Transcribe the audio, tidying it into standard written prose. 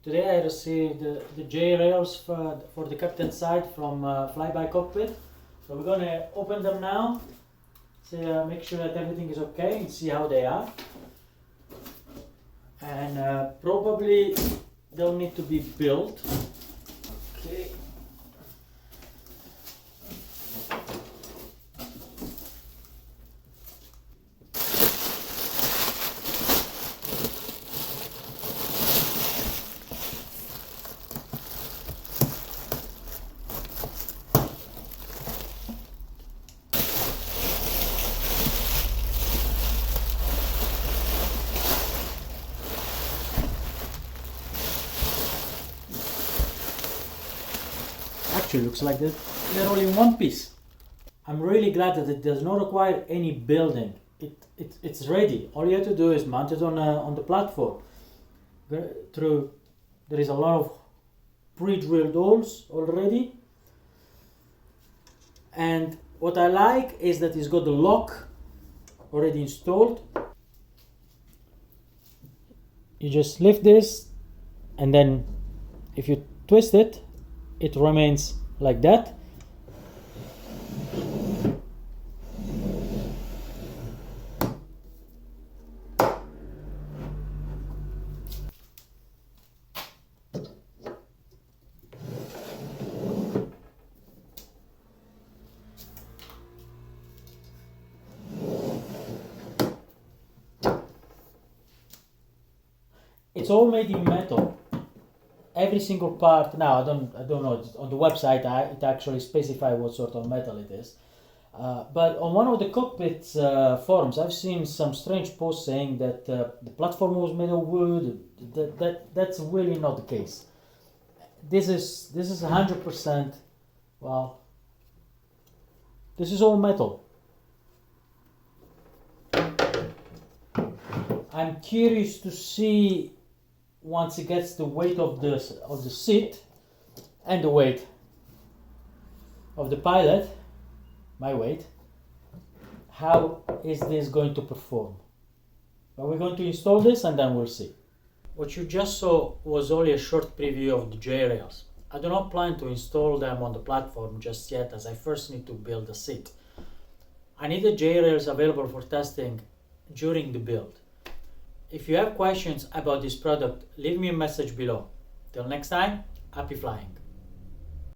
Today I received the JRails for the captain side from Flyby Cockpit. So we're going to open them now, make sure that everything is okay and see how they are. And probably they'll need to be built. Okay. Actually looks like they're all in one piece. I'm really glad that it does not require any building. It's ready. All you have to do is mount it on the platform. There is a lot of pre-drilled holes already. And what I like is that it's got the lock already installed. You just lift this, and then if you twist it, it remains like that. It's all made in metal. Every single part. Now I don't know. On the website, it actually specifies what sort of metal it is. But on one of the cockpit forums, I've seen some strange posts saying that the platform was made of wood. That's really not the case. This is 100%. Well, this is all metal. I'm curious to see, once it gets the weight of the seat and the weight of the pilot, my weight, how is this going to perform? But we're going to install this and then we'll see. What you just saw was only a short preview of the JRails. I do not plan to install them on the platform just yet, as I first need to build the seat. I need the JRails available for testing during the build. If you have questions about this product, leave me a message below. Till next time, happy flying.